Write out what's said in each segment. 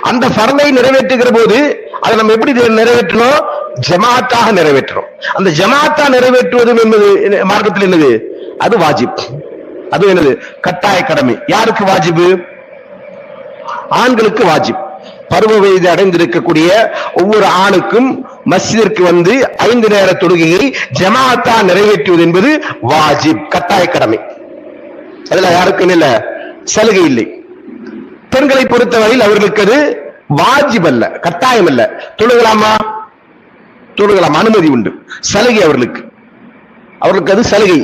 அந்த ஃபர்லை நிறைவேற்றுகிற போது அதை நம்ம எப்படி நிறைவேற்றணும்? ஜமாத்தாக நிறைவேற்றணும். அந்த ஜமாத்தா நிறைவேற்றுவது என்பது மார்க்கத்தில் என்னது? அது வாஜிப். அது என்னது? கட்டாய கடமை. யாருக்கு வாஜிபு? ஆண்களுக்கு வாஜிப். பருவ வயது அடைந்திருக்கக்கூடிய ஒவ்வொரு ஆணுக்கும் மஸ்ஜிதிற்கு வந்து 5 நேர தொழுகையை ஜமாத்தா நிறைவேற்றுவது என்பது வாஜிப், கட்டாய கடமை. அதுல யாருக்கும் இல்ல சலுகை இல்லை. பெண்களை பொறுத்தவரையில் அவர்களுக்கு அது வாஜிப் அல்ல, கட்டாயம் அல்ல. தொழுகலாமா? தொழுகலாம், அனுமதி உண்டு, சலுகை அவர்களுக்கு. அவர்களுக்கு அது சலுகை.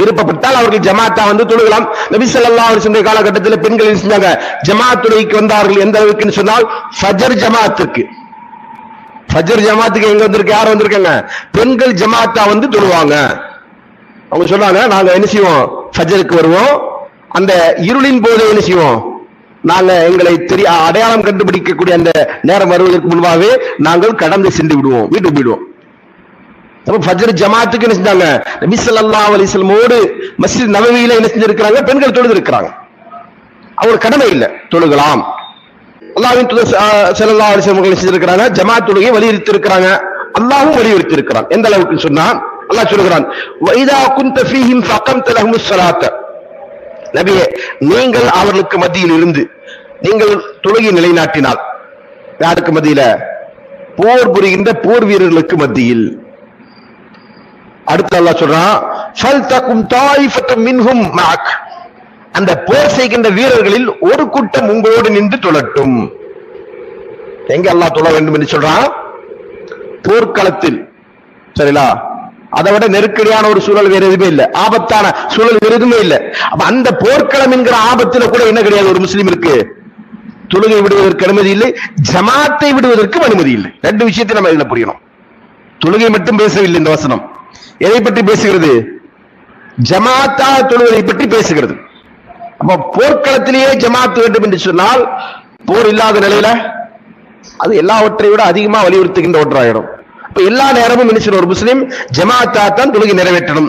விருப்பப்பட்டால் அவர்கள் ஜமாத்தா வந்து தொழுகலாம். நபி ஸல்லல்லாஹு அலைஹி வஸல்லம் காலகட்டத்தில் பெண்கள் என்ன செஞ்சாங்க? ஜமாத் தொழுகைக்கு வந்தார்கள். எந்த அளவுக்கு சொன்னால் ஃபஜர் ஜமாத்துக்கு. ஃபஜர் ஜமாத்துக்கு எங்க வந்திருக்கு? யார் வந்திருக்காங்க? பெண்கள் ஜமாத்தா வந்து தொழுவாங்க. அவங்க சொன்னாங்க, நாங்க என்ன செய்வோம்? ஃபஜருக்கு வருவோம். அந்த இருளின் போது என்ன செய்வோம்? நாங்க எங்களை அடையாளம் கண்டுபிடிக்கக்கூடிய அந்த நேரம் வருவதற்கு முன்பாகவே நாங்கள் கடந்து சென்று விடுவோம், வீட்டுக்கு போயிடுவோம். ஃபஜர் ஜமாத்துக்கு என்ன செஞ்சாங்க? நபி ஸல்லல்லாஹு அலைஹி வஸல்லமோடு மஸ்ஜித் நபவியில என்ன செஞ்சிருக்காங்க? பெண்கள் தொழுது இருக்கிறாங்க. அவங்க கடமை இல்லை, தொழுகலாம். அல்லாஹ்வின் தூதர் ஸல்லல்லாஹு அலைஹி வஸல்லம் செஞ்சிருக்காங்க, ஜமாத் தொழுகையை வலியுறுத்தி இருக்கிறாங்க. அல்லாஹ்வும் வலியுறுத்தி இருக்கிறான். எந்த அளவுக்கு சொன்னா அல்லாஹ் சொல்கிறான், வைதா குன்த ஃபீஹிம் ஃபகம்த லஹுமுஸ் ஸலாத்த. நபியே, நீங்கள் அவர்களுக்கு மத்தியில் இருந்து நீங்கள் தொழுகை நிலைநாட்டினால், யாருக்கு மத்தியில? போர் புரிகின்ற போர் வீரர்களுக்கு மத்தியில். அடுத்து அல்லாஹ் சொல்றான், ஃபல்தகும் தாயிஃபத்தும் மின்ஹும் மஅக். அந்த போர் செய்கின்ற வீரர்களில் ஒரு கூட்டம் உங்களோடு நின்று தொழட்டும். எங்க அல்லாஹ் தொழ வேண்டும் என்று சொல்றான்? போர்க்களத்தில். சரிங்களா? அதை விட நெருக்கடியான ஒரு சூழல் வேற எதுவுமே இல்லை, ஆபத்தான சூழல் வேற எதுவுமே இல்லை. அப்ப அந்த போர்க்களம் என்கிற ஆபத்துல கூட என்ன கிடையாது? ஒரு முஸ்லீமிற்கு தொழுகை விடுவதற்கு அனுமதி இல்லை, ஜமாத்தை விடுவதற்கு அனுமதி இல்லை. 2 விஷயத்தை நம்ம இதுல புரியணும். தொழுகை மட்டும் பேசவில்லை இந்த வசனம். எதை பற்றி பேசுகிறது? ஜமாத்தா தொழுவதை பற்றி பேசுகிறது. அப்ப போர்க்களத்திலேயே ஜமாத் வேண்டும் என்று சொன்னால், போர் இல்லாத நிலையில அது எல்லாவற்றை விட அதிகமா வலியுறுத்துகின்ற ஒன்றாயிடும். இப்ப எல்லா நேரமும் என்ன செய்யணும்? ஒரு முஸ்லிம் ஜமாத்தா தான் தொழுகை நிறைவேற்றணும்.